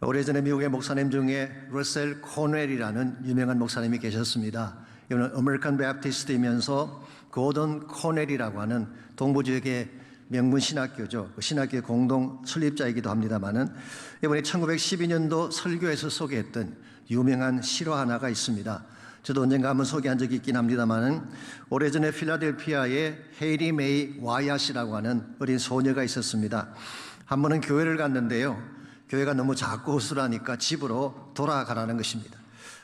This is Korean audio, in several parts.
오래전에 미국의 목사님 중에 러셀 코넬이라는 유명한 목사님이 계셨습니다. 이분은 아메리칸 베프티스트이면서 고던 코넬이라고 하는 동부 지역의 명문 신학교죠. 그 신학교의 공동 설립자이기도 합니다만은 이번에 1912년도 설교에서 소개했던 유명한 실화 하나가 있습니다. 저도 언젠가 한번 소개한 적이 있긴 합니다만은 오래전에 필라델피아에 헤이리 메이 와얏이라고 하는 어린 소녀가 있었습니다. 한 번은 교회를 갔는데요. 교회가 너무 작고 허술하니까 집으로 돌아가라는 것입니다.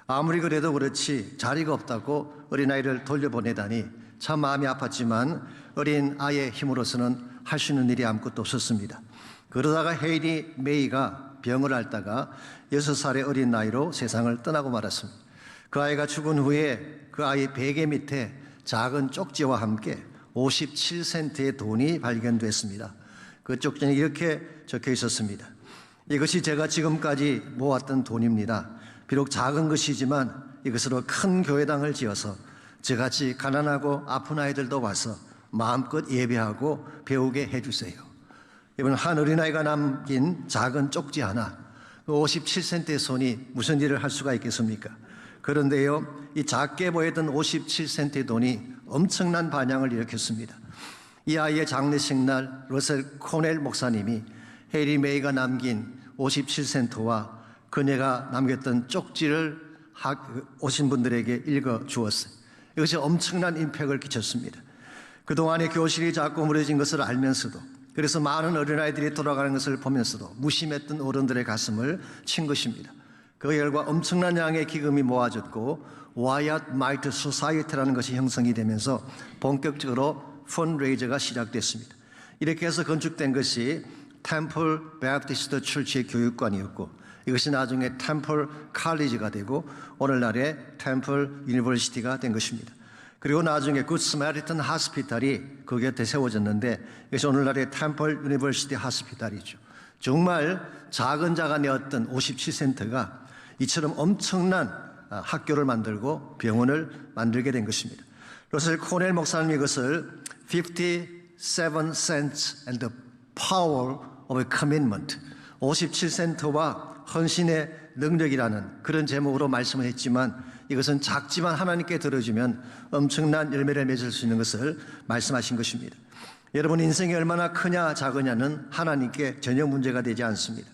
아무리 그래도 그렇지 자리가 없다고 어린아이를 돌려보내다니 참 마음이 아팠지만 어린 아이의 힘으로서는 할 수 있는 일이 아무것도 없었습니다. 그러다가 헤이리 메이가 병을 앓다가 6살의 어린 나이로 세상을 떠나고 말았습니다. 그 아이가 죽은 후에 그 아이 베개 밑에 작은 쪽지와 함께 57센트의 돈이 발견됐습니다. 그 쪽지는 이렇게 적혀 있었습니다. 이것이 제가 지금까지 모았던 돈입니다. 비록 작은 것이지만 이것으로 큰 교회당을 지어서 저같이 가난하고 아픈 아이들도 와서 마음껏 예배하고 배우게 해주세요. 이번 한 어린아이가 남긴 작은 쪽지 하나, 57센트의 손이 무슨 일을 할 수가 있겠습니까? 그런데요, 이 작게 보였던 57센트의 돈이 엄청난 반향을 일으켰습니다. 이 아이의 장례식 날 러셀 코넬 목사님이 헤이리 메이가 남긴 57센트와 그녀가 남겼던 쪽지를 오신 분들에게 읽어 주었어요. 이것이 엄청난 임팩을 끼쳤습니다. 그동안에 교실이 자꾸 무너진 것을 알면서도, 그래서 많은 어린아이들이 돌아가는 것을 보면서도 무심했던 어른들의 가슴을 친 것입니다. 그 결과 엄청난 양의 기금이 모아졌고 와얏 마이트 소사이어티라는 것이 형성이 되면서 본격적으로 펀드레이저가 시작됐습니다. 이렇게 해서 건축된 것이 템플 베프티스트 철치의 교육관이었고, 이것이 나중에 템플 칼리지가 되고 오늘날의 템플 유니버시티가 된 것입니다. 그리고 나중에 굿 스마리턴 하스피탈이 그 곁에 세워졌는데 이것이 오늘날의 템플 유니버시티 하스피탈이죠. 정말 작은 자가 내었던 57센트가 이처럼 엄청난 학교를 만들고 병원을 만들게 된 것입니다. 러셀 코넬 목사님이 이것을 57 cents and the power of a commitment, 57센트와 헌신의 능력이라는 그런 제목으로 말씀을 했지만, 이것은 작지만 하나님께 들어주면 엄청난 열매를 맺을 수 있는 것을 말씀하신 것입니다. 여러분, 인생이 얼마나 크냐 작으냐는 하나님께 전혀 문제가 되지 않습니다.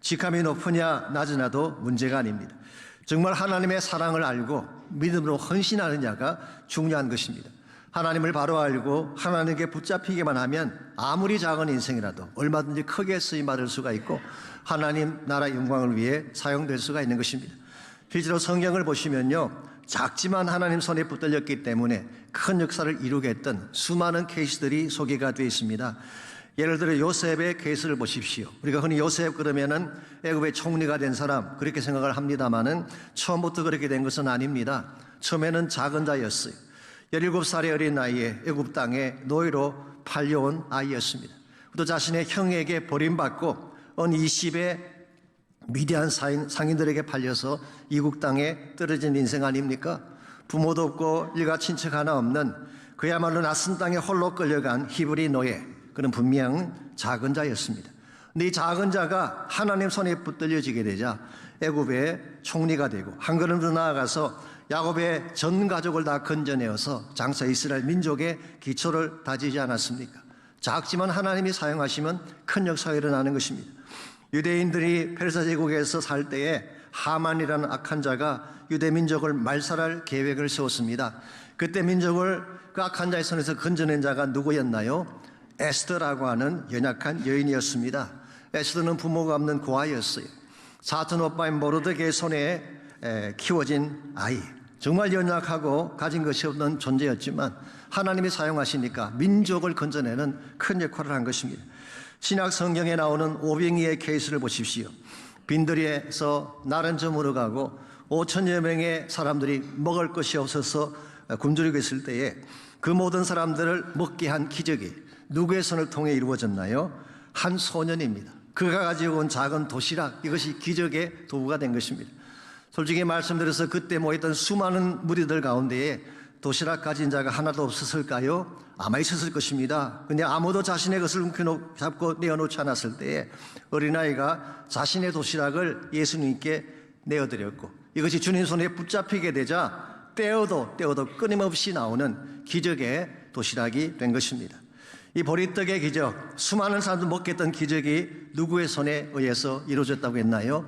직함이 높으냐 낮으냐도 문제가 아닙니다. 정말 하나님의 사랑을 알고 믿음으로 헌신하느냐가 중요한 것입니다. 하나님을 바로 알고 하나님께 붙잡히기만 하면 아무리 작은 인생이라도 얼마든지 크게 쓰임받을 수가 있고 하나님 나라 영광을 위해 사용될 수가 있는 것입니다. 실제로 성경을 보시면요, 작지만 하나님 손에 붙들렸기 때문에 큰 역사를 이루게 했던 수많은 케이스들이 소개가 되어 있습니다. 예를 들어 요셉의 케이스를 보십시오. 우리가 흔히 요셉 그러면은 애굽의 총리가 된 사람 그렇게 생각을 합니다만은 처음부터 그렇게 된 것은 아닙니다. 처음에는 작은 자였어요. 17살의 어린 나이에 애굽 땅에 노예로 팔려온 아이였습니다. 또 자신의 형에게 버림받고 언 20의 미디안 상인들에게 팔려서 이국 땅에 떨어진 인생 아닙니까? 부모도 없고 일가 친척 하나 없는 그야말로 낯선 땅에 홀로 끌려간 히브리 노예, 그는 분명 작은 자였습니다. 근데 이 작은 자가 하나님 손에 붙들려지게 되자 애굽의 총리가 되고 한 걸음 더 나아가서 야곱의 전 가족을 다 건져내어서 장차 이스라엘 민족의 기초를 다지지 않았습니까? 작지만 하나님이 사용하시면 큰 역사가 일어나는 것입니다. 유대인들이 페르사 제국에서 살 때에 하만이라는 악한 자가 유대 민족을 말살할 계획을 세웠습니다. 그때 민족을 그 악한 자의 손에서 건져낸 자가 누구였나요? 에스더라고 하는 연약한 여인이었습니다. 에스더는 부모가 없는 고아였어요. 사촌 오빠인 모르드게의 손에 키워진 아이, 정말 연약하고 가진 것이 없는 존재였지만 하나님이 사용하시니까 민족을 건져내는 큰 역할을 한 것입니다. 신약 성경에 나오는 오병이의 케이스를 보십시오. 빈들이에서 날은 저물어 가고 5천여 명의 사람들이 먹을 것이 없어서 굶주리고 있을 때에 그 모든 사람들을 먹게 한 기적이 누구의 손을 통해 이루어졌나요? 한 소년입니다. 그가 가지고 온 작은 도시락, 이것이 기적의 도구가 된 것입니다. 솔직히 말씀드려서 그때 모였던 수많은 무리들 가운데에 도시락 가진 자가 하나도 없었을까요? 아마 있었을 것입니다. 근데 아무도 자신의 것을 잡고 내어놓지 않았을 때에 어린아이가 자신의 도시락을 예수님께 내어드렸고, 이것이 주님 손에 붙잡히게 되자 떼어도 끊임없이 나오는 기적의 도시락이 된 것입니다. 이 보리떡의 기적, 수많은 사람들 먹겠던 기적이 누구의 손에 의해서 이루어졌다고 했나요?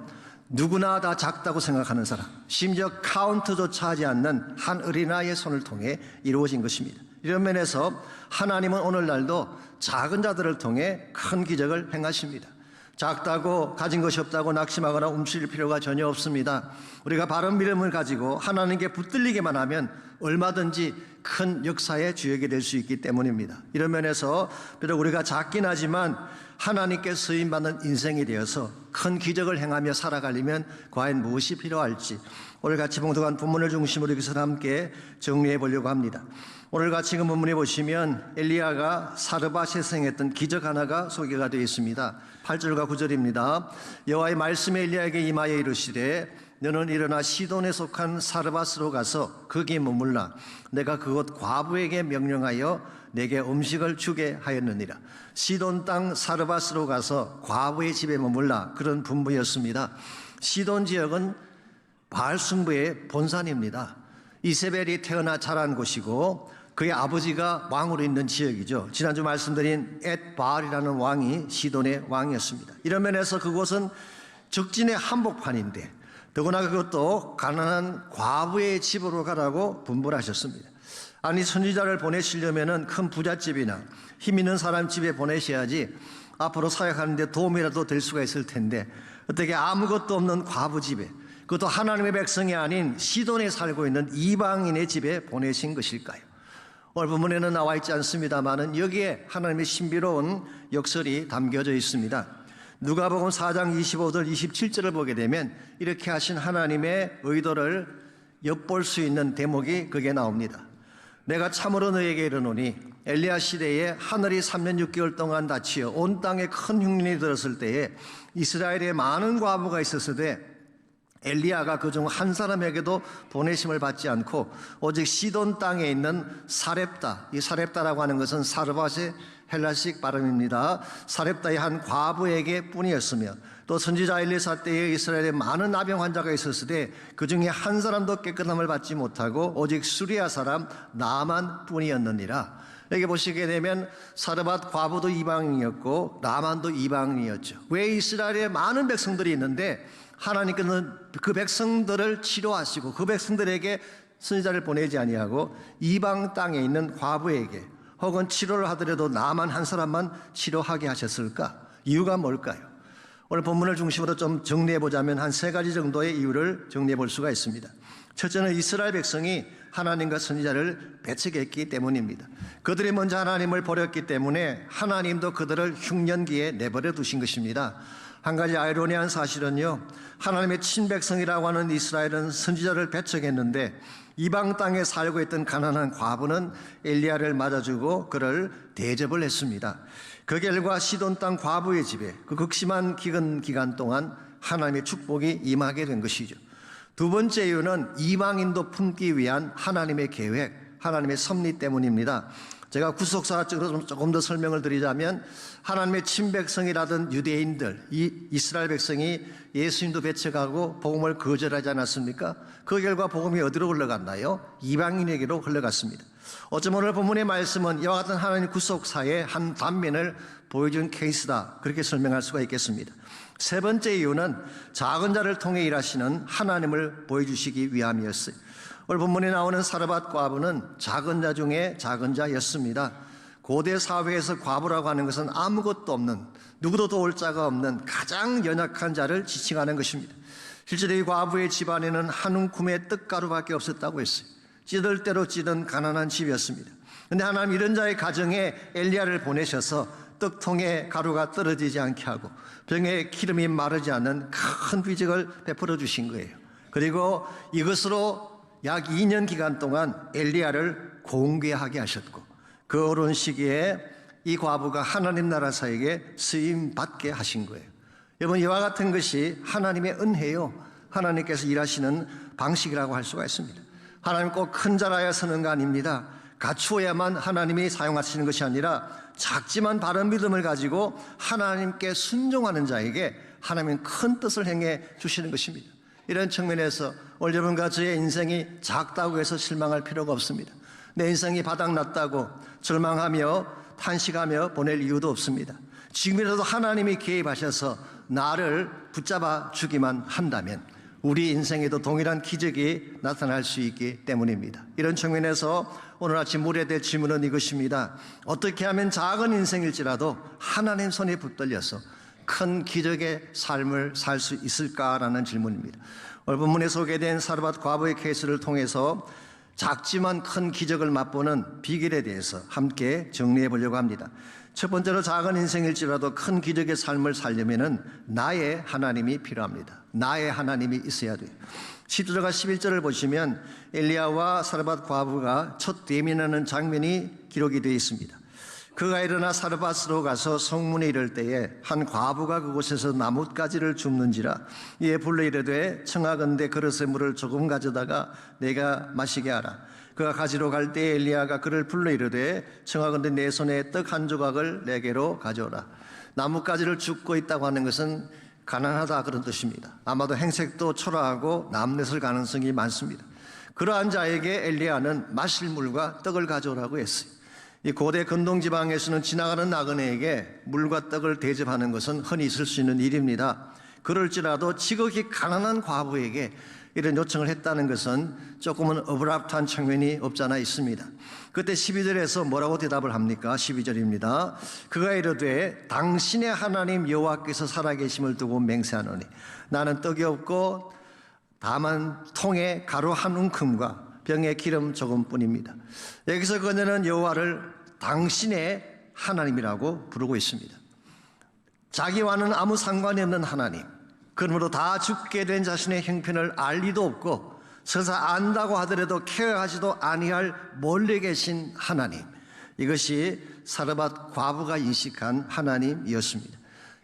누구나 다 작다고 생각하는 사람, 심지어 카운트조차 하지 않는 한 어린아이의 손을 통해 이루어진 것입니다. 이런 면에서 하나님은 오늘날도 작은 자들을 통해 큰 기적을 행하십니다. 작다고 가진 것이 없다고 낙심하거나 움츠릴 필요가 전혀 없습니다. 우리가 바른 믿음을 가지고 하나님께 붙들리기만 하면 얼마든지 큰 역사의 주역이 될 수 있기 때문입니다. 이런 면에서 비록 우리가 작긴 하지만 하나님께 쓰임받는 인생이 되어서 큰 기적을 행하며 살아가려면 과연 무엇이 필요할지 오늘 같이 봉독한 본문을 중심으로 여기서 함께 정리해 보려고 합니다. 오늘 같이 그 본문에 보시면 엘리야가 사르밧에 행했던 기적 하나가 소개가 되어 있습니다. 8절과 9절입니다. 여호와의 말씀에 엘리야에게 임하여 이르시되 너는 일어나 시돈에 속한 사르밧으로 가서 거기에 머물라. 내가 그곳 과부에게 명령하여 내게 음식을 주게 하였느니라. 시돈 땅 사르밧으로 가서 과부의 집에 머물라. 그런 분부였습니다. 시돈 지역은 바알 숭배의 본산입니다. 이세벨이 태어나 자란 곳이고 그의 아버지가 왕으로 있는 지역이죠. 지난주 말씀드린 엣바알이라는 왕이 시돈의 왕이었습니다. 이런 면에서 그곳은 적진의 한복판인데 더구나 그것도 가난한 과부의 집으로 가라고 분부를 하셨습니다. 아니 선지자를 보내시려면 큰 부잣집이나 힘 있는 사람 집에 보내셔야지 앞으로 사역하는 데 도움이라도 될 수가 있을 텐데 어떻게 아무것도 없는 과부 집에, 그것도 하나님의 백성이 아닌 시돈에 살고 있는 이방인의 집에 보내신 것일까요? 오늘 본문에는 나와 있지 않습니다만 여기에 하나님의 신비로운 역설이 담겨져 있습니다. 누가복음 4장 25절 27절을 보게 되면 이렇게 하신 하나님의 의도를 엿볼 수 있는 대목이 거기에 나옵니다. 내가 참으로 너에게 이르노니 엘리야 시대에 하늘이 3년 6개월 동안 닫히어 온 땅에 큰 흉년이 들었을 때에 이스라엘에 많은 과부가 있었으되 엘리야가 그중 한 사람에게도 보내심을 받지 않고 오직 시돈 땅에 있는 사렙다, 이 사렙다라고 하는 것은 사르밧의 헬라식 발음입니다. 사렙다의 한 과부에게 뿐이었으며 또 선지자 엘리사 때에 이스라엘에 많은 나병 환자가 있었을 때 그중에 한 사람도 깨끗함을 받지 못하고 오직 수리아 사람 나만 뿐이었느니라. 여기 보시게 되면 사르밧 과부도 이방인이었고 나만도 이방인이었죠. 왜 이스라엘에 많은 백성들이 있는데 하나님께서는 그 백성들을 치료하시고 그 백성들에게 선지자를 보내지 아니하고 이방 땅에 있는 과부에게 혹은 치료를 하더라도 나만 한 사람만 치료하게 하셨을까? 이유가 뭘까요? 오늘 본문을 중심으로 좀 정리해 보자면 한 세 가지 정도의 이유를 정리해 볼 수가 있습니다. 첫째는 이스라엘 백성이 하나님과 선지자를 배척했기 때문입니다. 그들이 먼저 하나님을 버렸기 때문에 하나님도 그들을 흉년기에 내버려 두신 것입니다. 한 가지 아이러니한 사실은요, 하나님의 친백성이라고 하는 이스라엘은 선지자를 배척했는데 이방 땅에 살고 있던 가난한 과부는 엘리야를 맞아주고 그를 대접을 했습니다. 그 결과 시돈 땅 과부의 집에 그 극심한 기간 동안 하나님의 축복이 임하게 된 것이죠. 두 번째 이유는 이방인도 품기 위한 하나님의 계획, 하나님의 섭리 때문입니다. 제가 구속사적으로 조금 더 설명을 드리자면 하나님의 친백성이라던 유대인들, 이 이스라엘 백성이 예수님도 배척하고 복음을 거절하지 않았습니까? 그 결과 복음이 어디로 흘러갔나요? 이방인에게로 흘러갔습니다. 어쩌면 오늘 본문의 말씀은 이와 같은 하나님 구속사의 한 단면을 보여준 케이스다, 그렇게 설명할 수가 있겠습니다. 세 번째 이유는 작은 자를 통해 일하시는 하나님을 보여주시기 위함이었어요. 오늘 본문에 나오는 사르밧 과부는 작은 자 중에 작은 자였습니다. 고대 사회에서 과부라고 하는 것은 아무것도 없는, 누구도 도울 자가 없는 가장 연약한 자를 지칭하는 것입니다. 실제로 이 과부의 집안에는 한 움큼의 떡가루밖에 없었다고 했어요. 찌들 대로 찌든 가난한 집이었습니다. 그런데 하나님 이런 자의 가정에 엘리야를 보내셔서 떡통에 가루가 떨어지지 않게 하고 병에 기름이 마르지 않는 큰 기적을 베풀어 주신 거예요. 그리고 이것으로 약 2년 기간 동안 엘리야를 공개하게 하셨고 그 어려운 시기에 이 과부가 하나님 나라 사역에 쓰임 받게 하신 거예요. 여러분, 이와 같은 것이 하나님의 은혜요, 하나님께서 일하시는 방식이라고 할 수가 있습니다. 하나님 꼭 큰 자라야 서는 거 아닙니다. 갖추어야만 하나님이 사용하시는 것이 아니라 작지만 바른 믿음을 가지고 하나님께 순종하는 자에게 하나님은 큰 뜻을 행해 주시는 것입니다. 이런 측면에서 오늘 여러분과 저의 인생이 작다고 해서 실망할 필요가 없습니다. 내 인생이 바닥났다고 절망하며 탄식하며 보낼 이유도 없습니다. 지금이라도 하나님이 개입하셔서 나를 붙잡아 주기만 한다면 우리 인생에도 동일한 기적이 나타날 수 있기 때문입니다. 이런 측면에서 오늘 아침 물어야 될 질문은 이것입니다. 어떻게 하면 작은 인생일지라도 하나님 손에 붙들려서 큰 기적의 삶을 살 수 있을까라는 질문입니다. 오늘 본문에 소개된 사르밧 과부의 케이스를 통해서 작지만 큰 기적을 맛보는 비결에 대해서 함께 정리해 보려고 합니다. 첫 번째로 작은 인생일지라도 큰 기적의 삶을 살려면 나의 하나님이 필요합니다. 나의 하나님이 있어야 돼요. 10절과 11절을 보시면 엘리야와 사르밧 과부가 첫 대면하는 장면이 기록이 되어 있습니다. 그가 일어나 사르밧으로 가서 성문에 이를 때에 한 과부가 그곳에서 나뭇가지를 줍는지라 이에 불러 이르되 청하건대 그릇에 물을 조금 가져다가 내가 마시게 하라. 그가 가지러 갈 때에 엘리야가 그를 불러 이르되 청하건대 내 손에 떡 한 조각을 내게로 가져오라. 나뭇가지를 줍고 있다고 하는 것은 가난하다 그런 뜻입니다. 아마도 행색도 초라하고 남넷을 가능성이 많습니다. 그러한 자에게 엘리야는 마실 물과 떡을 가져오라고 했어요. 이 고대 근동지방에서는 지나가는 나그네에게 물과 떡을 대접하는 것은 흔히 있을 수 있는 일입니다. 그럴지라도 지극히 가난한 과부에게 이런 요청을 했다는 것은 조금은 어브랍트한 측면이 없잖아 있습니다. 그때 12절에서 뭐라고 대답을 합니까? 12절입니다. 그가 이르되 당신의 하나님 여호와께서 살아계심을 두고 맹세하노니 나는 떡이 없고 다만 통에 가루 한 움큼과 병에 기름 조금뿐입니다. 여기서 그녀는 여호와를 당신의 하나님이라고 부르고 있습니다. 자기와는 아무 상관이 없는 하나님, 그러므로 다 죽게 된 자신의 형편을 알 리도 없고 설사 안다고 하더라도 케어하지도 아니할 멀리 계신 하나님, 이것이 사르밧 과부가 인식한 하나님이었습니다.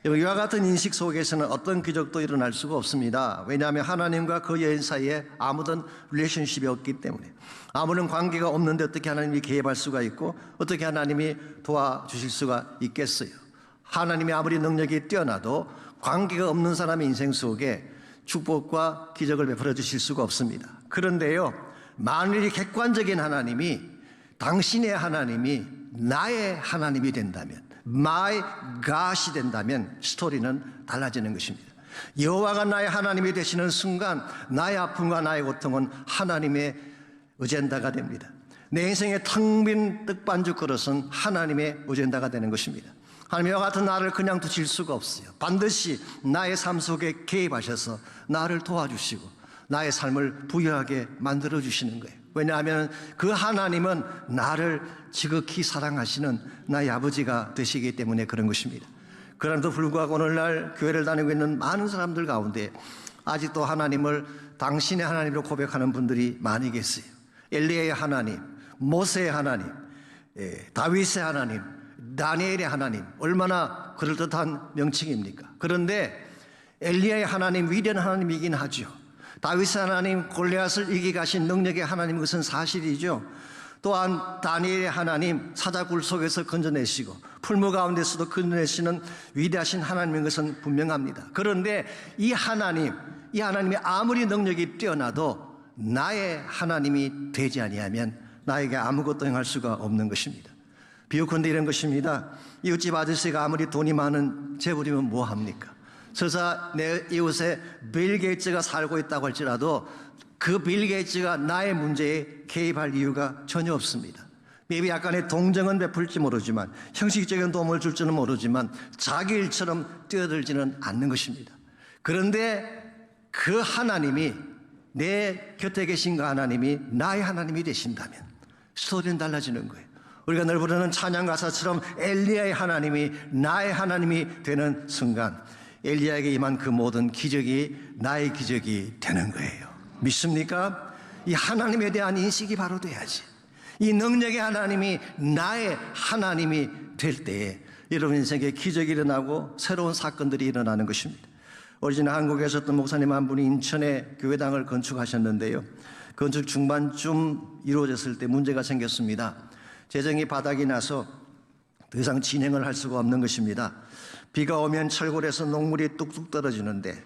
이와 같은 인식 속에서는 어떤 기적도 일어날 수가 없습니다. 왜냐하면 하나님과 그 여인 사이에 아무런 릴레이션십이 없기 때문에, 아무런 관계가 없는데 어떻게 하나님이 개입할 수가 있고 어떻게 하나님이 도와주실 수가 있겠어요. 하나님이 아무리 능력이 뛰어나도 관계가 없는 사람의 인생 속에 축복과 기적을 베풀어 주실 수가 없습니다. 그런데요, 만일 객관적인 하나님이, 당신의 하나님이 나의 하나님이 된다면, My God이 된다면 스토리는 달라지는 것입니다. 여호와가 나의 하나님이 되시는 순간 나의 아픔과 나의 고통은 하나님의 어젠다가 됩니다. 내 인생의 텅 빈 떡반죽 그릇은 하나님의 어젠다가 되는 것입니다. 하나님, 이와 같은 나를 그냥 두실 수가 없어요. 반드시 나의 삶 속에 개입하셔서 나를 도와주시고 나의 삶을 부유하게 만들어주시는 거예요. 왜냐하면 그 하나님은 나를 지극히 사랑하시는 나의 아버지가 되시기 때문에 그런 것입니다. 그럼에도 불구하고 오늘날 교회를 다니고 있는 많은 사람들 가운데 아직도 하나님을 당신의 하나님으로 고백하는 분들이 많이 계세요. 엘리야의 하나님, 모세의 하나님, 다윗의 하나님, 다니엘의 하나님, 얼마나 그럴듯한 명칭입니까? 그런데 엘리야의 하나님 위대한 하나님이긴 하죠. 다윗의 하나님, 골리앗을 이기 가신 능력의 하나님, 그것은 사실이죠. 또한 다니엘의 하나님, 사자굴 속에서 건져내시고 풀무 가운데서도 건져내시는 위대하신 하나님인 것은 분명합니다. 그런데 이 하나님이 아무리 능력이 뛰어나도 나의 하나님이 되지 아니하면 나에게 아무것도 행할 수가 없는 것입니다. 비유컨대 이런 것입니다. 이웃집 아저씨가 아무리 돈이 많은 재벌이면 뭐합니까? 설사 내 이웃에 빌 게이츠가 살고 있다고 할지라도 그 빌 게이츠가 나의 문제에 개입할 이유가 전혀 없습니다. maybe 약간의 동정은 베풀지 모르지만, 형식적인 도움을 줄지는 모르지만 자기 일처럼 뛰어들지는 않는 것입니다. 그런데 그 하나님이, 내 곁에 계신 그 하나님이 나의 하나님이 되신다면 스토리는 달라지는 거예요. 우리가 늘 부르는 찬양 가사처럼 엘리야의 하나님이 나의 하나님이 되는 순간 엘리야에게 임한 그 모든 기적이 나의 기적이 되는 거예요. 믿습니까? 이 하나님에 대한 인식이 바로 돼야지. 이 능력의 하나님이 나의 하나님이 될 때에 여러분 인생에 기적이 일어나고 새로운 사건들이 일어나는 것입니다. 오리지널 한국에 있었던 목사님 한 분이 인천에 교회당을 건축하셨는데요, 건축 중반쯤 이루어졌을 때 문제가 생겼습니다. 재정이 바닥이 나서 더 이상 진행을 할 수가 없는 것입니다. 비가 오면 철골에서 녹물이 뚝뚝 떨어지는데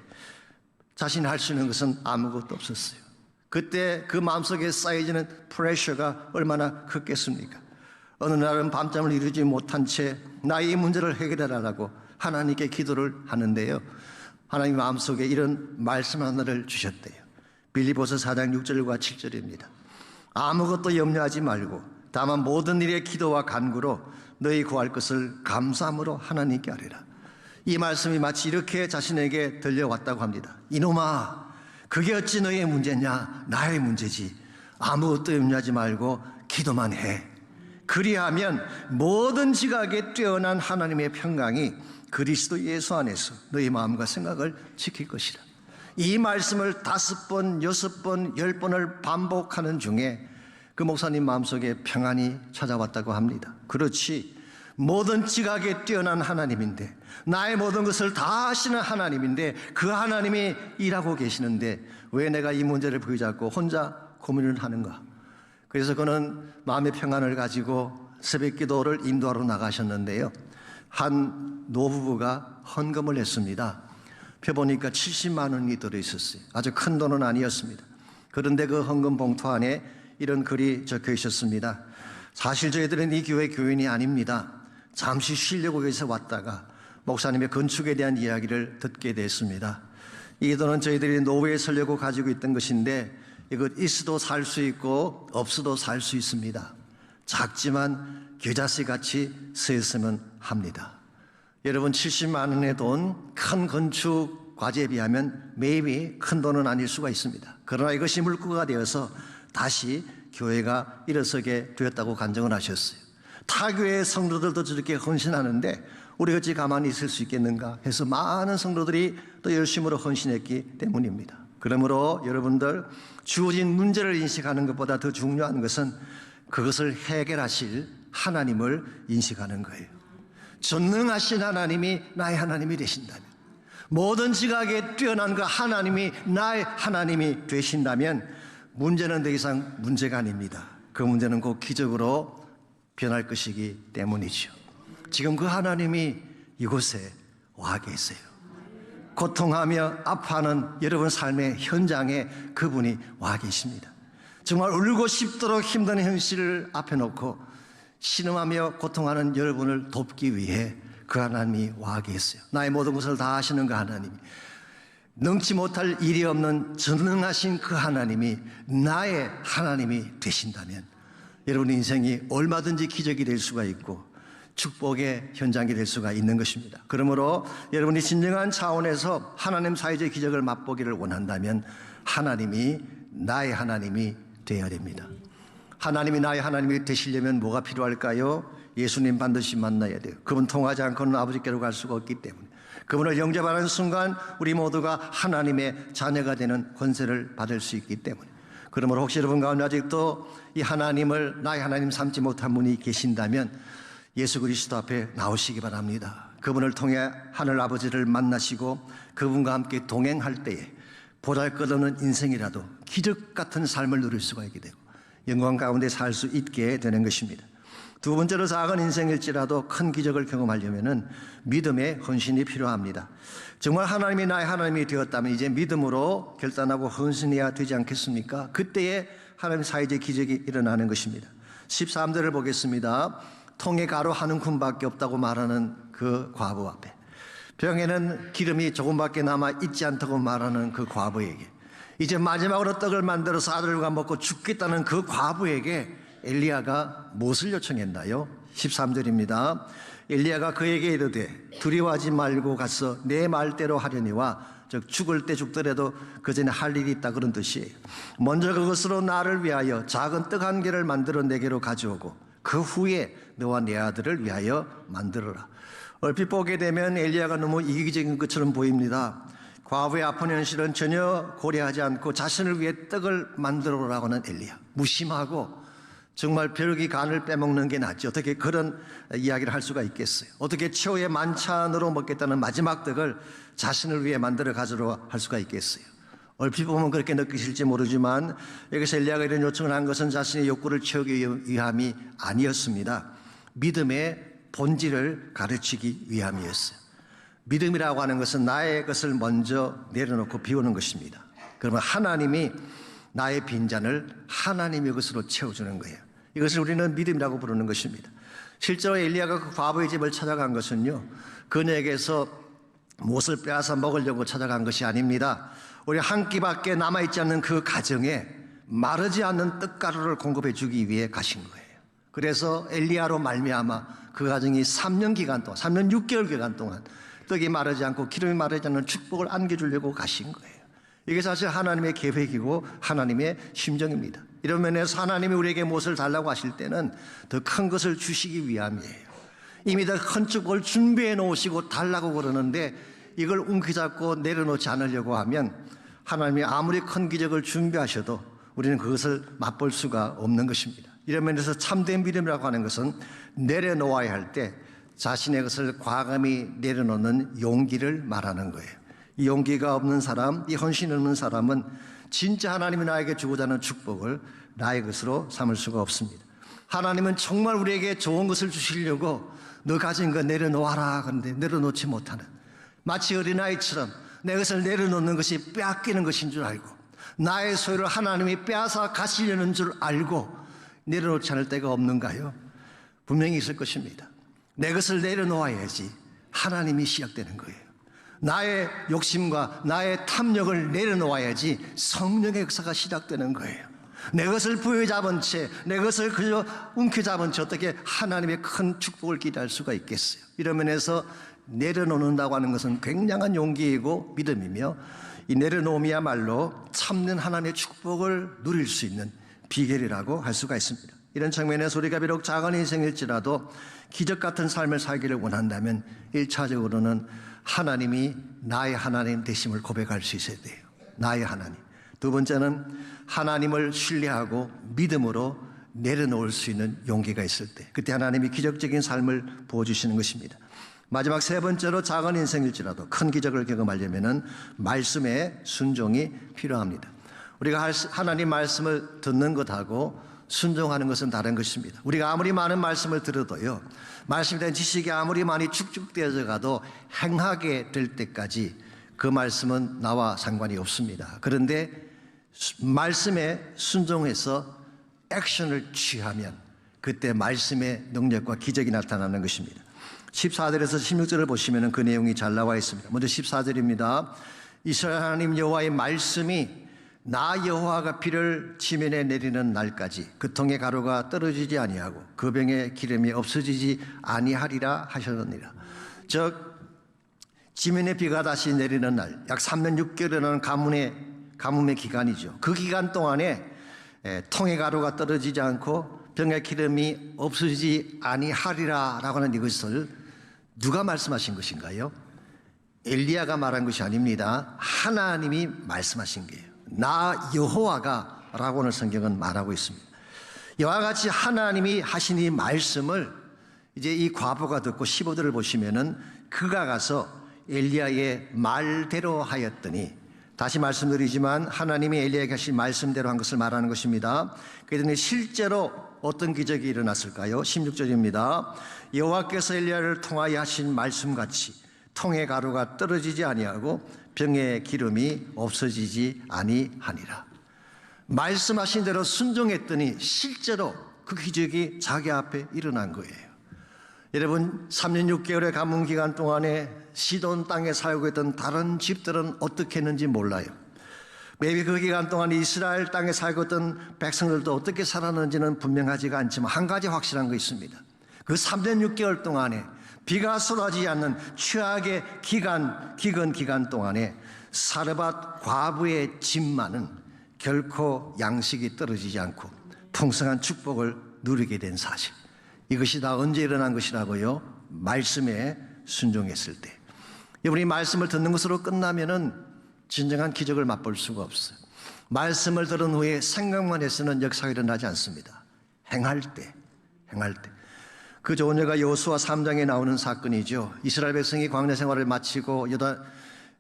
자신이 할 수 있는 것은 아무것도 없었어요. 그때 그 마음속에 쌓여지는 프레셔가 얼마나 컸겠습니까? 어느 날은 밤잠을 이루지 못한 채 나의 이 문제를 해결해라라고 하나님께 기도를 하는데요. 하나님 마음속에 이런 말씀 하나를 주셨대요. 빌립보서 4장 6절과 7절입니다. 아무것도 염려하지 말고 다만 모든 일에 기도와 간구로 너희 구할 것을 감사함으로 하나님께 아뢰라. 이 말씀이 마치 이렇게 자신에게 들려왔다고 합니다. 이놈아, 그게 어찌 너의 문제냐? 나의 문제지. 아무것도 염려하지 말고 기도만 해. 그리하면 모든 지각에 뛰어난 하나님의 평강이 그리스도 예수 안에서 너희 마음과 생각을 지킬 것이라. 이 말씀을 5번, 6번, 10번을 반복하는 중에 그 목사님 마음속에 평안이 찾아왔다고 합니다. 그렇지, 모든 지각에 뛰어난 하나님인데, 나의 모든 것을 다 아시는 하나님인데, 그 하나님이 일하고 계시는데 왜 내가 이 문제를 부여잡고 혼자 고민을 하는가? 그래서 그는 마음의 평안을 가지고 새벽 기도를 인도하러 나가셨는데요. 한 노부부가 헌금을 했습니다. 펴보니까 70만 원이 들어있었어요. 아주 큰 돈은 아니었습니다. 그런데 그 헌금 봉투 안에 이런 글이 적혀 있었습니다. 사실 저희들은 이 교회 교인이 아닙니다. 잠시 쉬려고 여기서 왔다가 목사님의 건축에 대한 이야기를 듣게 됐습니다. 이 돈은 저희들이 노후에 살려고 가지고 있던 것인데 이거 있어도 살 수 있고 없어도 살 수 있습니다. 작지만 겨자씨 같이 쓰였으면 합니다. 여러분, 70만 원의 돈, 큰 건축 과제에 비하면 maybe 큰 돈은 아닐 수가 있습니다. 그러나 이것이 물꼬가 되어서 다시 교회가 일어서게 되었다고 간증을 하셨어요. 타교의 성도들도 저렇게 헌신하는데 우리가 어찌 가만히 있을 수 있겠는가 해서 많은 성도들이 또 열심으로 헌신했기 때문입니다. 그러므로 여러분들, 주어진 문제를 인식하는 것보다 더 중요한 것은 그것을 해결하실 하나님을 인식하는 거예요. 전능하신 하나님이 나의 하나님이 되신다면, 모든 지각에 뛰어난 그 하나님이 나의 하나님이 되신다면 문제는 더 이상 문제가 아닙니다. 그 문제는 곧 기적으로 변할 것이기 때문이죠. 지금 그 하나님이 이곳에 와 계세요. 고통하며 아파하는 여러분 삶의 현장에 그분이 와 계십니다. 정말 울고 싶도록 힘든 현실을 앞에 놓고 신음하며 고통하는 여러분을 돕기 위해 그 하나님이 와 계세요. 나의 모든 것을 다 아시는 그 하나님이, 능치 못할 일이 없는 전능하신 그 하나님이 나의 하나님이 되신다면 여러분 인생이 얼마든지 기적이 될 수가 있고 축복의 현장이 될 수가 있는 것입니다. 그러므로 여러분이 진정한 차원에서 하나님 사이의 기적을 맛보기를 원한다면 하나님이 나의 하나님이 되어야 됩니다. 하나님이 나의 하나님이 되시려면 뭐가 필요할까요? 예수님 반드시 만나야 돼요. 그분 통하지 않고는 아버지께로 갈 수가 없기 때문에, 그분을 영접하는 순간 우리 모두가 하나님의 자녀가 되는 권세를 받을 수 있기 때문에, 그러므로 혹시 여러분 가운데 아직도 이 하나님을 나의 하나님 삼지 못한 분이 계신다면 예수 그리스도 앞에 나오시기 바랍니다. 그분을 통해 하늘 아버지를 만나시고 그분과 함께 동행할 때에 보잘것없는 인생이라도 기적 같은 삶을 누릴 수가 있게 되고 영광 가운데 살 수 있게 되는 것입니다. 두 번째로, 작은 인생일지라도 큰 기적을 경험하려면 믿음의 헌신이 필요합니다. 정말 하나님이 나의 하나님이 되었다면 이제 믿음으로 결단하고 헌신해야 되지 않겠습니까? 그때에 하나님 사이의 기적이 일어나는 것입니다. 13절을 보겠습니다. 통에 가루 한 움큼밖에 없다고 말하는 그 과부 앞에, 병에는 기름이 조금밖에 남아 있지 않다고 말하는 그 과부에게, 이제 마지막으로 떡을 만들어서 아들과 먹고 죽겠다는 그 과부에게 엘리야가 무엇을 요청했나요? 13절입니다. 엘리야가 그에게 이르되 두려워하지 말고 가서 내 말대로 하려니와, 즉 죽을 때 죽더라도 그 전에 할 일이 있다, 그런 뜻이에요. 먼저 그것으로 나를 위하여 작은 떡 한 개를 만들어 내게로 가져오고 그 후에 너와 내 아들을 위하여 만들어라. 얼핏 보게 되면 엘리야가 너무 이기적인 것처럼 보입니다. 과부의 아픈 현실은 전혀 고려하지 않고 자신을 위해 떡을 만들어라고 하는 엘리야, 무심하고 정말 벼룩이 간을 빼먹는 게 낫지 어떻게 그런 이야기를 할 수가 있겠어요? 어떻게 최후의 만찬으로 먹겠다는 마지막 떡을 자신을 위해 만들어 가지러 할 수가 있겠어요? 얼핏 보면 그렇게 느끼실지 모르지만 여기서 엘리야가 이런 요청을 한 것은 자신의 욕구를 채우기 위함이 아니었습니다. 믿음의 본질을 가르치기 위함이었어요. 믿음이라고 하는 것은 나의 것을 먼저 내려놓고 비우는 것입니다. 그러면 하나님이 나의 빈잔을 하나님의 것으로 채워주는 거예요. 이것을 우리는 믿음이라고 부르는 것입니다. 실제로 엘리야가 그 과부의 집을 찾아간 것은요, 그녀에게서 무엇을 빼앗아 먹으려고 찾아간 것이 아닙니다. 우리 한 끼밖에 남아있지 않는 그 가정에 마르지 않는 떡가루를 공급해 주기 위해 가신 거예요. 그래서 엘리야로 말미암아 그 가정이 3년 기간 동안, 3년 6개월 기간 동안 떡이 마르지 않고 기름이 마르지 않는 축복을 안겨주려고 가신 거예요. 이게 사실 하나님의 계획이고 하나님의 심정입니다. 이런 면에서 하나님이 우리에게 무엇을 달라고 하실 때는 더 큰 것을 주시기 위함이에요. 이미 더 큰 축복을 준비해 놓으시고 달라고 그러는데 이걸 움켜잡고 내려놓지 않으려고 하면 하나님이 아무리 큰 기적을 준비하셔도 우리는 그것을 맛볼 수가 없는 것입니다. 이런 면에서 참된 믿음이라고 하는 것은 내려놓아야 할 때 자신의 것을 과감히 내려놓는 용기를 말하는 거예요. 이 용기가 없는 사람, 이 헌신 없는 사람은 진짜 하나님이 나에게 주고자 하는 축복을 나의 것으로 삼을 수가 없습니다. 하나님은 정말 우리에게 좋은 것을 주시려고 너 가진 거 내려놓아라 그런데 내려놓지 못하는, 마치 어린아이처럼 내 것을 내려놓는 것이 빼앗기는 것인 줄 알고 나의 소유를 하나님이 빼앗아 가시려는 줄 알고 내려놓지 않을 때가 없는가요? 분명히 있을 것입니다. 내 것을 내려놓아야지 하나님이 시작되는 거예요. 나의 욕심과 나의 탐욕을 내려놓아야지 성령의 역사가 시작되는 거예요. 내 것을 부여잡은 채, 내 것을 그저 움켜잡은 채 어떻게 하나님의 큰 축복을 기대할 수가 있겠어요? 이런 면에서 내려놓는다고 하는 것은 굉장한 용기이고 믿음이며, 이 내려놓음이야말로 참는 하나님의 축복을 누릴 수 있는 비결이라고 할 수가 있습니다. 이런 측면에서 우리가 비록 작은 인생일지라도 기적 같은 삶을 살기를 원한다면 1차적으로는 하나님이 나의 하나님 되심을 고백할 수 있어야 돼요. 나의 하나님. 두 번째는 하나님을 신뢰하고 믿음으로 내려놓을 수 있는 용기가 있을 때, 그때 하나님이 기적적인 삶을 부어주시는 것입니다. 마지막 세 번째로 작은 인생일지라도 큰 기적을 경험하려면 말씀에 순종이 필요합니다. 우리가 하나님 말씀을 듣는 것하고 순종하는 것은 다른 것입니다. 우리가 아무리 많은 말씀을 들어도요, 말씀에 대한 지식이 아무리 많이 축적되어져 가도 행하게 될 때까지 그 말씀은 나와 상관이 없습니다. 그런데 말씀에 순종해서 액션을 취하면 그때 말씀의 능력과 기적이 나타나는 것입니다. 14절에서 16절을 보시면 그 내용이 잘 나와 있습니다. 먼저 14절입니다. 이스라엘 하나님 여호와의 말씀이 나 여호와가 비를 지면에 내리는 날까지 그 통의 가루가 떨어지지 아니하고 그 병에 기름이 없어지지 아니하리라 하셨느니라. 즉 지면에 비가 다시 내리는 날, 약 3년 6개월이라는 가뭄의 기간이죠. 그 기간 동안에 통의 가루가 떨어지지 않고 병의 기름이 없어지지 아니하리라 라고 하는 이것을 누가 말씀하신 것인가요? 엘리야가 말한 것이 아닙니다. 하나님이 말씀하신 거예요. 나 여호와가 라고 오늘 성경은 말하고 있습니다. 이와 같이 하나님이 하신 이 말씀을 이제 이 과부가 듣고 15절을 보시면은 그가 가서 엘리야의 말대로 하였더니, 다시 말씀드리지만 하나님이 엘리야에게 하신 말씀대로 한 것을 말하는 것입니다. 그랬더니 실제로 어떤 기적이 일어났을까요? 16절입니다. 여호와께서 엘리야를 통하여 하신 말씀같이 통의 가루가 떨어지지 아니하고 병의 기름이 없어지지 아니하니라. 말씀하신 대로 순종했더니 실제로 그 기적이 자기 앞에 일어난 거예요. 여러분, 3년 6개월의 가뭄 기간 동안에 시돈 땅에 살고 있던 다른 집들은 어떻게 했는지 몰라요. 매일 그 기간 동안 이스라엘 땅에 살고 있던 백성들도 어떻게 살았는지는 분명하지가 않지만 한 가지 확실한 거 있습니다. 그 3년 6개월 동안에 비가 쏟아지지 않는 최악의 기근 동안에 사르밧 과부의 집만은 결코 양식이 떨어지지 않고 풍성한 축복을 누리게 된 사실. 이것이 다 언제 일어난 것이라고요? 말씀에 순종했을 때. 여러분이 말씀을 듣는 것으로 끝나면은 진정한 기적을 맛볼 수가 없어요. 말씀을 들은 후에 생각만 해서는 역사가 일어나지 않습니다. 행할 때. 그 좋은 예가 여호수아 3장에 나오는 사건이죠. 이스라엘 백성이 광야 생활을 마치고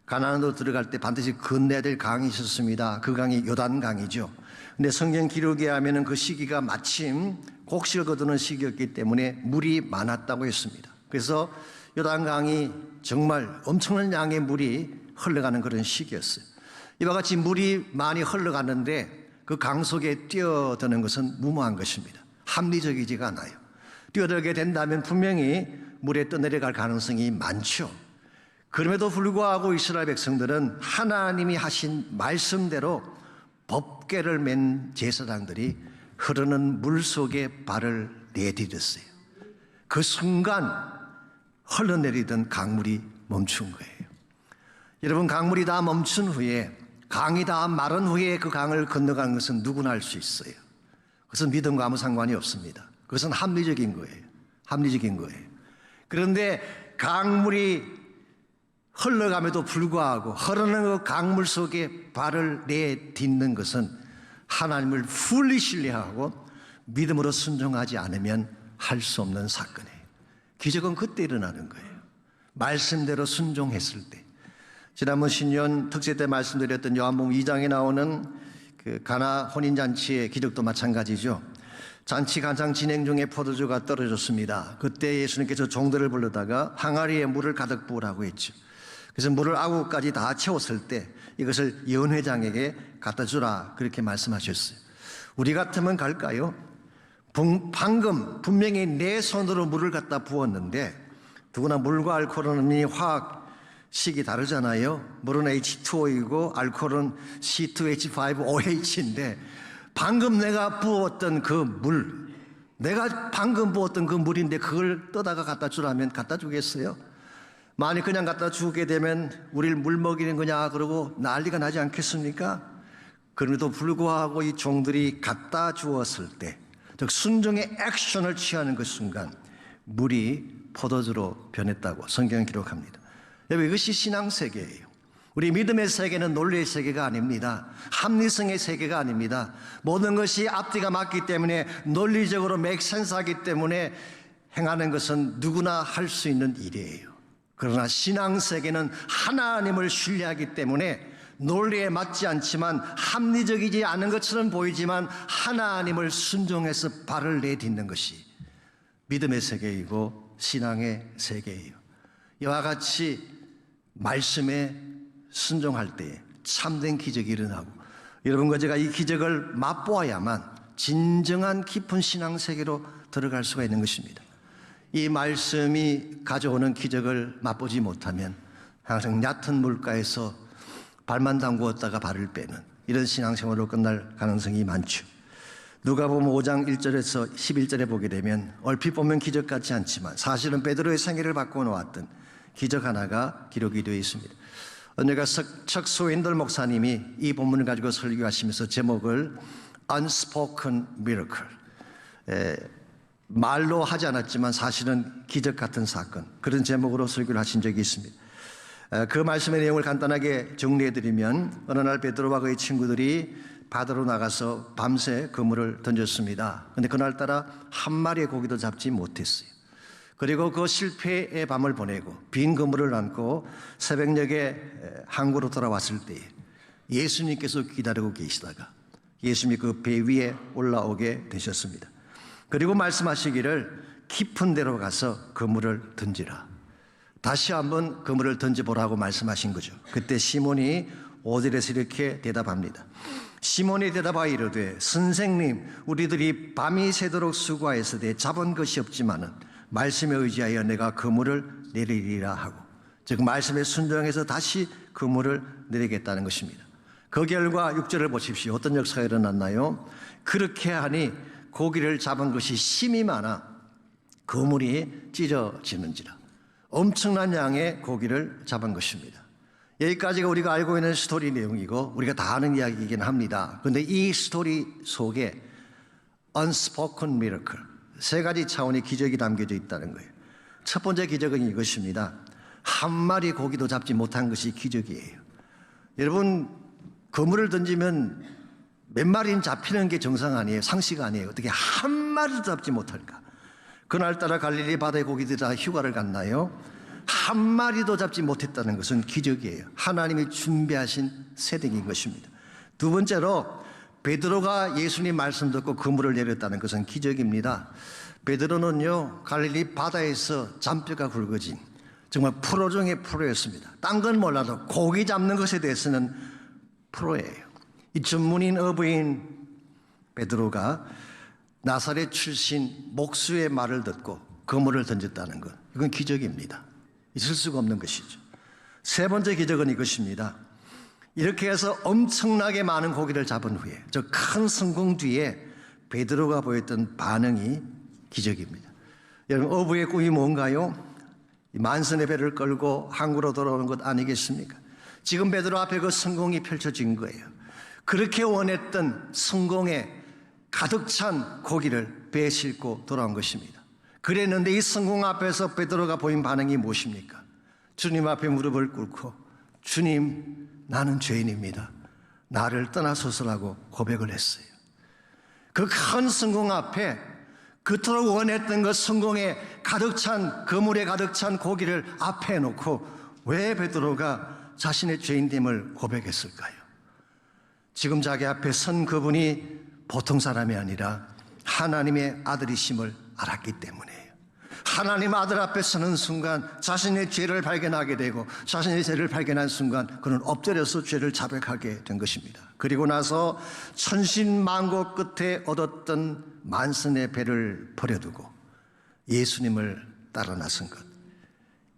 가나안으로 들어갈 때 반드시 건너야 될 강이 있었습니다. 그 강이 요단강이죠. 근데 성경 기록에 하면은 그 시기가 마침 곡식을 거두는 시기였기 때문에 물이 많았다고 했습니다. 그래서 요단강이 정말 엄청난 양의 물이 흘러가는 그런 시기였어요. 이와 같이 물이 많이 흘러가는데 그 강 속에 뛰어드는 것은 무모한 것입니다. 합리적이지가 않아요. 뛰어들게 된다면 분명히 물에 떠내려갈 가능성이 많죠. 그럼에도 불구하고 이스라엘 백성들은 하나님이 하신 말씀대로 법궤를 맨 제사장들이 흐르는 물 속에 발을 내디뎠어요. 그 순간 흘러내리던 강물이 멈춘 거예요. 여러분, 강물이 다 멈춘 후에, 강이 다 마른 후에 그 강을 건너가는 것은 누구나 할 수 있어요. 그것은 믿음과 아무 상관이 없습니다. 그것은 합리적인 거예요. 합리적인 거예요. 그런데 강물이 흘러감에도 불구하고 흐르는 그 강물 속에 발을 내딛는 것은 하나님을 fully 신뢰하고 믿음으로 순종하지 않으면 할 수 없는 사건이에요. 기적은 그때 일어나는 거예요. 말씀대로 순종했을 때. 지난번 신년 특세 때 말씀드렸던 요한복음 2장에 나오는 그 가나 혼인잔치의 기적도 마찬가지죠. 잔치 간상 진행 중에 포도주가 떨어졌습니다. 그때 예수님께서 종들을 불러다가 항아리에 물을 가득 부으라고 했죠. 그래서 물을 아구까지 다 채웠을 때 이것을 연회장에게 갖다 주라, 그렇게 말씀하셨어요. 우리 같으면 갈까요? 방금 분명히 내 손으로 물을 갖다 부었는데, 누구나 물과 알코올은 화학식이 다르잖아요. 물은 H2O이고 알코올은 C2H5OH인데 방금 내가 부었던 그 물, 내가 방금 부었던 그 물인데 그걸 떠다가 갖다 주라면 갖다 주겠어요? 만약 그냥 갖다 주게 되면 우리를 물 먹이는 거냐 그러고 난리가 나지 않겠습니까? 그럼에도 불구하고 이 종들이 갖다 주었을 때, 즉 순종의 액션을 취하는 그 순간 물이 포도주로 변했다고 성경은 기록합니다. 여러분, 이것이 신앙 세계예요. 우리 믿음의 세계는 논리의 세계가 아닙니다. 합리성의 세계가 아닙니다. 모든 것이 앞뒤가 맞기 때문에, 논리적으로 make sense 하기 때문에 행하는 것은 누구나 할 수 있는 일이에요. 그러나 신앙 세계는 하나님을 신뢰하기 때문에 논리에 맞지 않지만, 합리적이지 않은 것처럼 보이지만 하나님을 순종해서 발을 내딛는 것이 믿음의 세계이고 신앙의 세계예요. 이와 같이 말씀에 순종할 때에 참된 기적이 일어나고, 여러분과 제가 이 기적을 맛보아야만 진정한 깊은 신앙 세계로 들어갈 수가 있는 것입니다. 이 말씀이 가져오는 기적을 맛보지 못하면 항상 얕은 물가에서 발만 담그었다가 발을 빼는 이런 신앙생활로 끝날 가능성이 많죠. 누가복음 5장 1절에서 11절에 보게 되면 얼핏 보면 기적 같지 않지만 사실은 베드로의 생애를 바꿔 놓았던 기적 하나가 기록이 되어 있습니다. 언제가 척 소인돌 목사님이 이 본문을 가지고 설교하시면서 제목을 Unspoken Miracle, 말로 하지 않았지만 사실은 기적 같은 사건, 그런 제목으로 설교를 하신 적이 있습니다. 그 말씀의 내용을 간단하게 정리해드리면, 어느 날 베드로와 그의 친구들이 바다로 나가서 밤새 그물을 던졌습니다. 그런데 그날따라 한 마리의 고기도 잡지 못했어요. 그리고 그 실패의 밤을 보내고 빈 그물을 안고 새벽녘에 항구로 돌아왔을 때 예수님께서 기다리고 계시다가 예수님이 그 배 위에 올라오게 되셨습니다. 그리고 말씀하시기를 깊은 데로 가서 그물을 던지라. 다시 한번 그물을 던져보라고 말씀하신 거죠. 그때 시몬이 5절에서 이렇게 대답합니다. 시몬이 대답하여 이르되, 선생님, 우리들이 밤이 새도록 수고하였으되 잡은 것이 없지만은 말씀에 의지하여 내가 그물을 내리리라 하고, 즉 말씀에 순종해서 다시 그물을 내리겠다는 것입니다. 그 결과 6절을 보십시오. 어떤 역사가 일어났나요? 그렇게 하니 고기를 잡은 것이 심이 많아 그물이 찢어지는지라. 엄청난 양의 고기를 잡은 것입니다. 여기까지가 우리가 알고 있는 스토리 내용이고 우리가 다 아는 이야기이긴 합니다. 그런데 이 스토리 속에 unspoken miracle, 세 가지 차원의 기적이 담겨져 있다는 거예요. 첫 번째 기적은 이것입니다. 한 마리 고기도 잡지 못한 것이 기적이에요. 여러분, 그물을 던지면 몇 마리는 잡히는 게 정상 아니에요? 상식 아니에요? 어떻게 한 마리도 잡지 못할까? 그날따라 갈릴리 바다의 고기들이 다 휴가를 갔나요? 한 마리도 잡지 못했다는 것은 기적이에요. 하나님이 준비하신 세대인 것입니다. 두 번째로 베드로가 예수님 말씀 듣고 그물을 내렸다는 것은 기적입니다. 베드로는요, 갈릴리 바다에서 잔뼈가 굵어진 정말 프로 중의 프로였습니다. 딴 건 몰라도 고기 잡는 것에 대해서는 프로예요. 이 전문인 어부인 베드로가 나사렛 출신 목수의 말을 듣고 그물을 던졌다는 것, 이건 기적입니다. 있을 수가 없는 것이죠. 세 번째 기적은 이것입니다. 이렇게 해서 엄청나게 많은 고기를 잡은 후에 저 큰 성공 뒤에 베드로가 보였던 반응이 기적입니다. 여러분, 어부의 꿈이 뭔가요? 만선의 배를 끌고 항구로 돌아오는 것 아니겠습니까? 지금 베드로 앞에 그 성공이 펼쳐진 거예요. 그렇게 원했던 성공에 가득 찬 고기를 배에 싣고 돌아온 것입니다. 그랬는데 이 성공 앞에서 베드로가 보인 반응이 무엇입니까? 주님 앞에 무릎을 꿇고 주님, 나는 죄인입니다. 나를 떠나소서라고 고백을 했어요. 그 큰 성공 앞에 그토록 원했던 그 성공에 가득 찬, 그물에 가득 찬 고기를 앞에 놓고 왜 베드로가 자신의 죄인됨을 고백했을까요? 지금 자기 앞에 선 그분이 보통 사람이 아니라 하나님의 아들이심을 알았기 때문이에요. 하나님 아들 앞에 서는 순간 자신의 죄를 발견하게 되고 자신의 죄를 발견한 순간 그는 엎드려서 죄를 자백하게 된 것입니다. 그리고 나서 천신만고 끝에 얻었던 만선의 배를 버려두고 예수님을 따라 나선 것,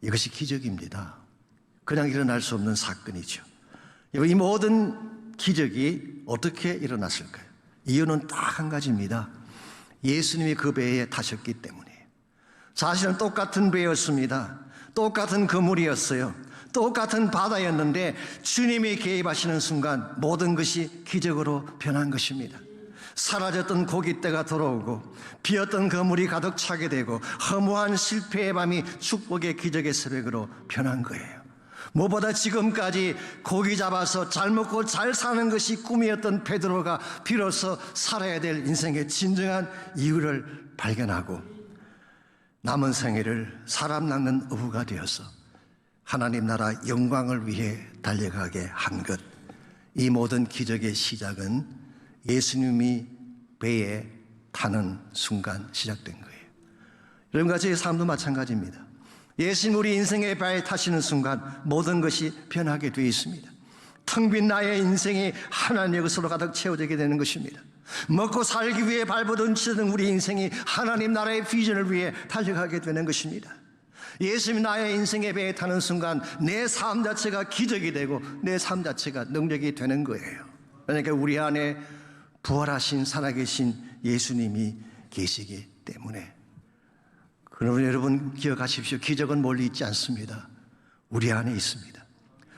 이것이 기적입니다. 그냥 일어날 수 없는 사건이죠. 이 모든 기적이 어떻게 일어났을까요? 이유는 딱 한 가지입니다. 예수님이 그 배에 타셨기 때문이에요. 사실은 똑같은 배였습니다. 똑같은 그물이었어요. 똑같은 바다였는데 주님이 개입하시는 순간 모든 것이 기적으로 변한 것입니다. 사라졌던 고깃대가 돌아오고 비었던 그물이 가득 차게 되고 허무한 실패의 밤이 축복의 기적의 새벽으로 변한 거예요. 무엇보다 지금까지 고기 잡아서 잘 먹고 잘 사는 것이 꿈이었던 베드로가 비로소 살아야 될 인생의 진정한 이유를 발견하고 남은 생애를 사람 낚는 어부가 되어서 하나님 나라 영광을 위해 달려가게 한 것, 이 모든 기적의 시작은 예수님이 배에 타는 순간 시작된 거예요. 여러분과 저의 삶도 마찬가지입니다. 예수님 우리 인생의 배에 타시는 순간 모든 것이 변하게 되어 있습니다. 텅 빈 나의 인생이 하나님의 것으로 가득 채워지게 되는 것입니다. 먹고 살기 위해 발버둥 치던 우리 인생이 하나님 나라의 비전을 위해 달려가게 되는 것입니다. 예수님이 나의 인생의 배에 타는 순간 내 삶 자체가 기적이 되고 내 삶 자체가 능력이 되는 거예요. 그러니까 우리 안에 부활하신 살아계신 예수님이 계시기 때문에. 그러면 여러분 기억하십시오. 기적은 멀리 있지 않습니다. 우리 안에 있습니다.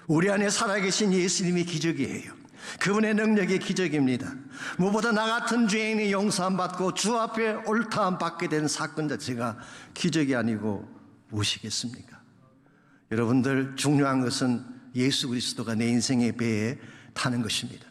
우리 안에 살아계신 예수님이 기적이에요. 그분의 능력이 기적입니다. 무엇보다 나 같은 죄인이 용서함 받고 주 앞에 옳다함 받게 된 사건 자체가 기적이 아니고 무엇이겠습니까? 여러분들, 중요한 것은 예수 그리스도가 내 인생의 배에 타는 것입니다.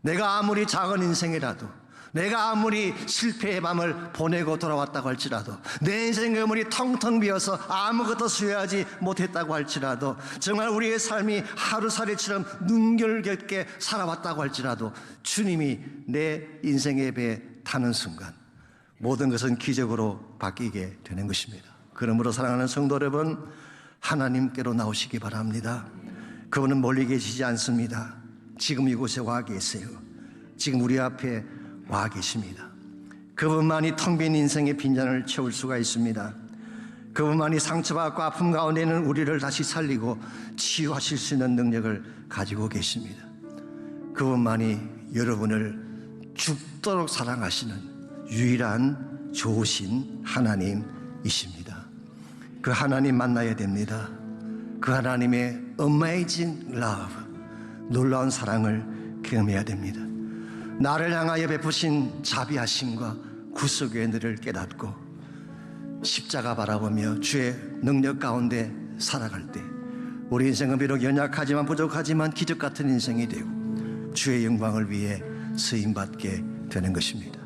내가 아무리 작은 인생이라도, 내가 아무리 실패의 밤을 보내고 돌아왔다고 할지라도, 내 인생의 그물이 텅텅 비어서 아무것도 수여하지 못했다고 할지라도, 정말 우리의 삶이 하루살이처럼 눈결겹게 살아왔다고 할지라도 주님이 내 인생의 배에 타는 순간 모든 것은 기적으로 바뀌게 되는 것입니다. 그러므로 사랑하는 성도 여러분, 하나님께로 나오시기 바랍니다. 그분은 멀리 계시지 않습니다. 지금 이곳에 와 계세요. 지금 우리 앞에 와 계십니다. 그분만이 텅 빈 인생의 빈잔을 채울 수가 있습니다. 그분만이 상처받고 아픔 가운데 있는 우리를 다시 살리고 치유하실 수 있는 능력을 가지고 계십니다. 그분만이 여러분을 죽도록 사랑하시는 유일한 좋으신 하나님이십니다. 그 하나님 만나야 됩니다. 그 하나님의 amazing love, 놀라운 사랑을 경험해야 됩니다. 나를 향하여 베푸신 자비하심과 구속의 은혜를 깨닫고 십자가 바라보며 주의 능력 가운데 살아갈 때 우리 인생은 비록 연약하지만 부족하지만 기적 같은 인생이 되고 주의 영광을 위해 쓰임받게 되는 것입니다.